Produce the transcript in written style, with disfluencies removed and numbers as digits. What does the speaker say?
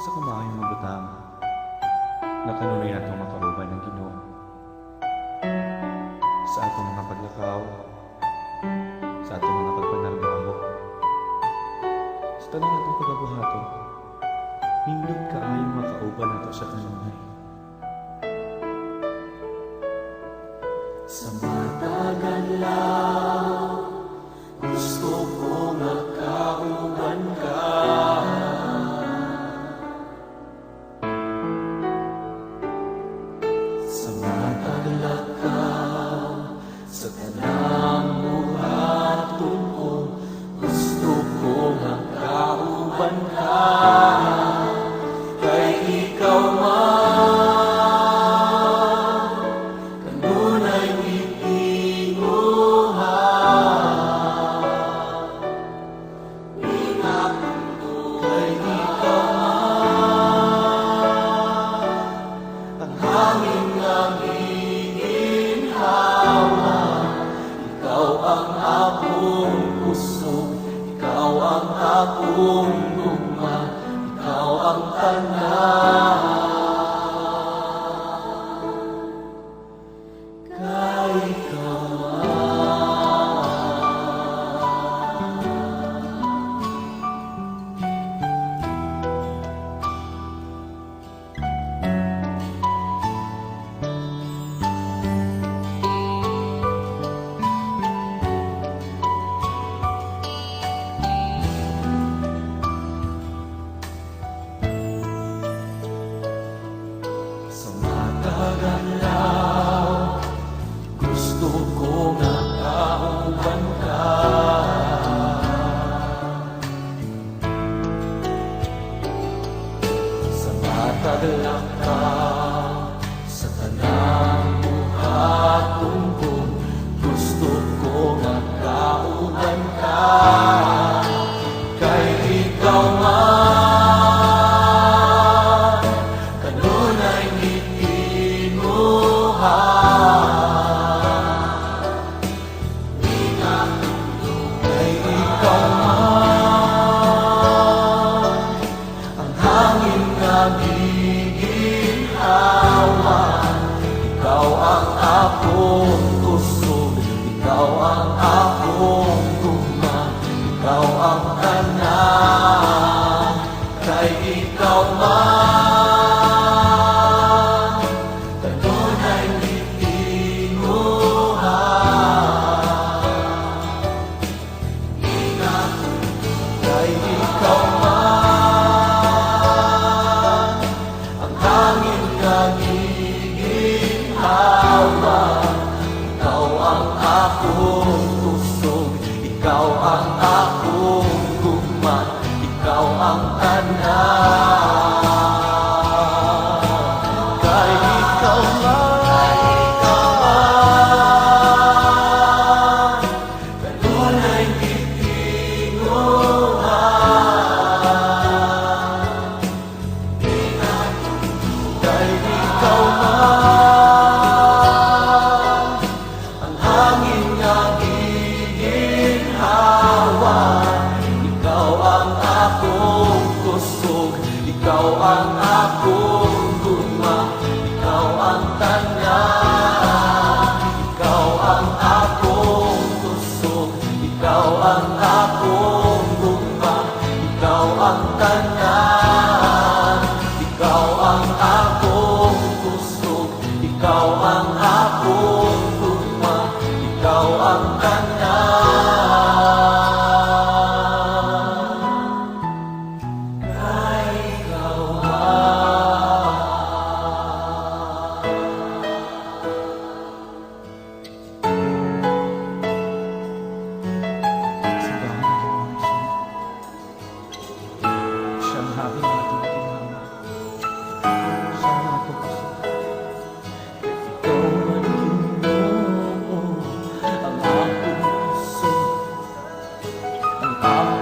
Sa kumayong mabutang na kanunay natong makauban ng Ginoo sa atong mga paglakaw, sa atong mga pagpanarbaho, sa tanang atong pagabuhato, nindot kaayong makauban nato sa kanunay. Sa matagal lang, gusto ko makauban ka. Sa matagal ka, sa tanang buhaton ko, gusto ko makauban ka. Kay ikaw man, kanunay akong gugma, ikaw ang tanan. Kay ikaw galaw, gusto ko makauban ka. Sa mataglang ka, sa tanang buhaton ko, gusto ko makauban ka. Kay ikaw man, kanunay ikaw ang akong kusog, ikaw ang akong gugma, ikaw ang tanan. Kay ikaw man, kanunay gitinguhan. Kay ikaw man, ang hangin nga ikaw ang akong kusog, ikaw ang akong gugma, ikaw ang tanan. Kay ikaw man, kanunay gitinguhan. Kay ikaw man, ikaw ang akong kusog, ikaw ang akong gugma, ikaw ang tanan. Ikaw ang akong kusog, ikaw ang akong gugma, ikaw ang tanan. Ikaw ang akong kusog, ikaw ang akong gugma, ikaw ang tanan. Ang